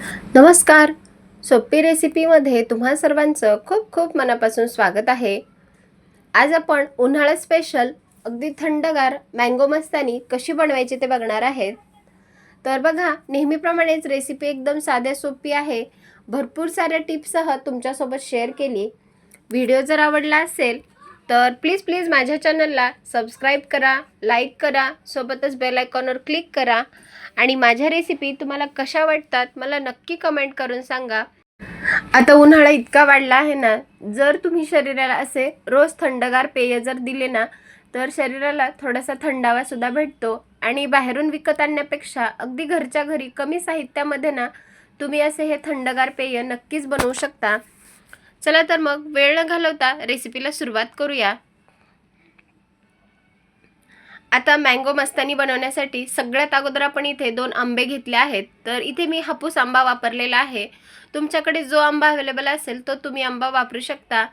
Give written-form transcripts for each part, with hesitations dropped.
नमस्कार. सोपी रेसिपीमध्ये तुम्हा सर्वांचं खूप खूप मनापासून स्वागत आहे. आज आपण उन्हाळा स्पेशल अगदी थंडगार मँगो मस्तानी कशी बनवायची ते बघणार आहेत. तर बघा, नेहमीप्रमाणेच रेसिपी एकदम साध्या सोपी आहे. भरपूर साऱ्या टिप्ससह तुमच्यासोबत शेअर केली. व्हिडिओ जर आवडला असेल तर प्लीज माझ्या चॅनलला सबस्क्राईब करा, लाईक करा, सोबतच बेल आयकॉनवर क्लिक करा आणि माझ्या रेसिपी तुम्हाला कशा वाटतात मला नक्की कमेंट करून सांगा. आता उन्हाळा इतका वाढला आहे ना, जर तुम्ही शरीराला असे रोज थंडगार पेय जर दिले ना, तर शरीराला थोडासा थंडावासुद्धा भेटतो आणि बाहेरून विकत आणण्यापेक्षा अगदी घरच्या घरी कमी साहित्यामध्ये ना तुम्ही असे हे थंडगार पेय नक्कीच बनवू शकता. चला तर मग वेळ न घालवता रेसिपीला सुरुवात करूया. आता मँगो मस्तानी बनवण्यासाठी सगळ्यात अगोदर आपण इथे 2 आंबे घेतले आहेत. तर इथे मी हापूस आंबा वापरलेला आहे. तुमच्याकडे जो आंबा अवेलेबल असेल तो तुम्ही आंबा वापरू शकता.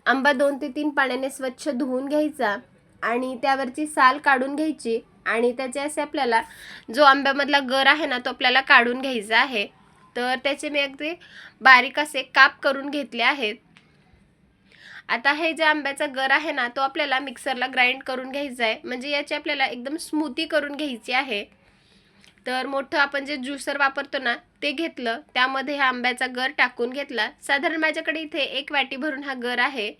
आंबा 2 ते 3 पाण्याने स्वच्छ धुवून घ्यायचा आणि त्यावरची साल काढून घ्यायची आणि त्याचे असे आपल्याला जो आंब्यामधला गर आहे ना तो आपल्याला काढून घ्यायचा आहे. तर त्याचे मी अगदी बारीक असे काप करून घेतले आहेत. आता हे जे आंब्याचा गर आहे ना तो आपल्याला मिक्सरला ग्राइंड करून घ्यायचा आहे, म्हणजे याची आपल्याला एकदम स्मूथी करून घ्यायची आहे. तर मोठं आपण जे ज्युसर वापरतो ना ते घेतलं, त्यामध्ये हा आंब्याचा गर टाकून घेतला. साधारण माझ्याकडे इथे 1 वाटी भरून हा गर आहे.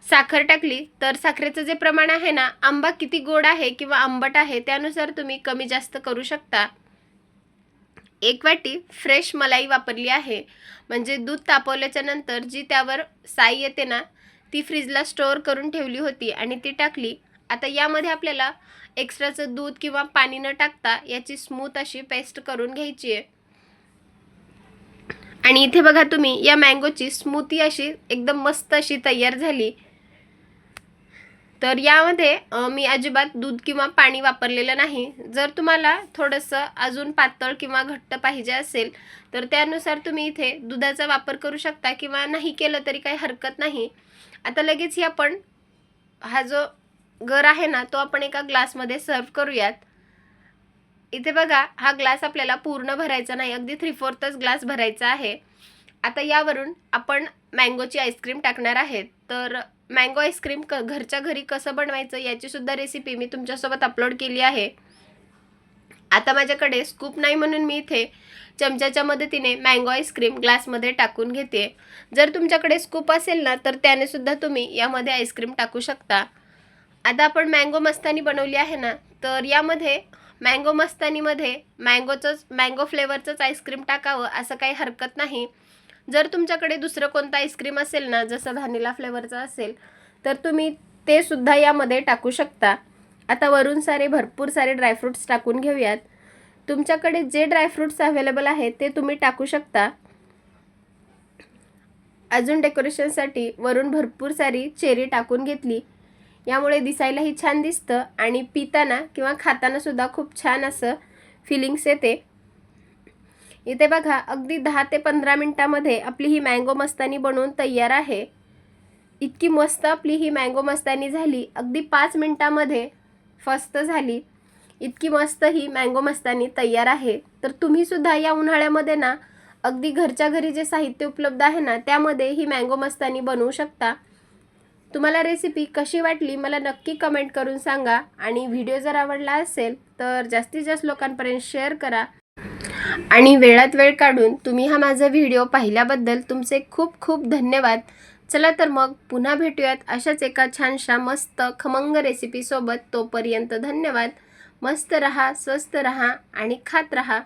साखर टाकली. तर साखरेचं जे प्रमाण आहे ना, आंबा किती गोड आहे किंवा आंबट आहे त्यानुसार तुम्ही कमी जास्त करू शकता. 1 वाटी फ्रेश मलाई वापरली आहे, म्हणजे दूध तापवल्याच्या नंतर जी त्यावर साई येते ना ती फ्रीजला स्टोअर करून ठेवली होती आणि ती टाकली. आता यामध्ये आपल्याला एक्स्ट्राचं दूध किंवा पाणी न टाकता याची स्मूथ अशी पेस्ट करून घ्यायची आहे. आणि इथे बघा तुम्ही या मँगोची स्मूथी अशी एकदम मस्त अशी तयार झाली. तर यामध्ये मी अजिबात दूध किंवा पाणी वापरलेलं नाही. जर तुम्हाला थोडंसं अजून पातळ किंवा घट्ट पाहिजे असेल तर त्यानुसार तुम्ही इथे दुधाचा वापर करू शकता किंवा नाही केलं तरी काही हरकत नाही. आता लगेच ही आपण हा जो गर आहे ना तो आपण एका ग्लासमध्ये सर्व करूयात. इथे बघा, हा ग्लास आपल्याला पूर्ण भरायचा नाही, अगदी 3/4 ग्लास भरायचा आहे. आता यावरून आपण मँगोची आईस्क्रीम टाकणार आहेत. तर मँगो आईस्क्रीम घरच्या घरी कसं बनवायचं याची सुद्धा रेसिपी मी तुमच्यासोबत अपलोड केली आहे. आता माझ्याकडे स्कूप नाही म्हणून मी इथे चमच्याच्या मदतीने मँगो आईस्क्रीम ग्लासमध्ये टाकून घेते. जर तुमच्याकडे स्कूप असेल ना तर त्याने सुद्धा तुम्ही यामध्ये आईस्क्रीम टाकू शकता. आता आपण मँगो मस्तानी बनवली आहे ना, तर यामध्ये मँगो मस्तानीमध्ये मँगो फ्लेवरचंच आईस्क्रीम टाकावं असं काही हरकत नाही. जर तुमच्याकडे दुसरं कोणतं आईस्क्रीम असेल ना, जसं व्हॅनिला फ्लेवरचं असेल तर तुम्ही ते सुद्धा यामध्ये टाकू शकता. आता वरून भरपूर सारे ड्रायफ्रूट्स टाकून घेऊयात. तुमच्याकडे जे ड्रायफ्रूट्स अवेलेबल आहेत ते तुम्ही टाकू शकता. अजून डेकोरेशनसाठी वरून भरपूर सारी चेरी टाकून घेतली. यामुळे दिसायलाही छान दिसतं आणि पिताना किंवा खाताना सुद्धा खूप छान असं फिलिंग्स येते. इथे बघा, अगदी 10 ते 15 मिनिटांमध्ये आपली ही मँगो मस्तानी बनवून तयार आहे. इतकी मस्त आपली ही मँगो मस्तानी झाली. अगदी 5 मिनिटांमध्ये फस्त झाली. इतकी मस्त ही मँगो मस्तानी तयार आहे. तर तुम्ही सुद्धा या उन्हाळ्यामध्ये ना अगदी घरच्या घरी जे साहित्य उपलब्ध आहे ना त्यामध्ये ही मँगो मस्तानी बनवू शकता. तुम्हाला रेसिपी कशी वाटली मला नक्की कमेंट करून सांगा आणि व्हिडिओ जर आवडला असेल तर जास्तीत जास्त लोकांपर्यंत शेअर करा. आणि वेळात वेळ काढून तुम्ही हा माझा व्हिडिओ पाहिल्याबद्दल तुमचे खूप खूप धन्यवाद. चला तर मग पुन्हा भेटूयात अशाच एका छानशा मस्त खमंग रेसिपीसोबत. तोपर्यंत धन्यवाद. मस्त रहा, स्वस्त रहा आणि खात रहा.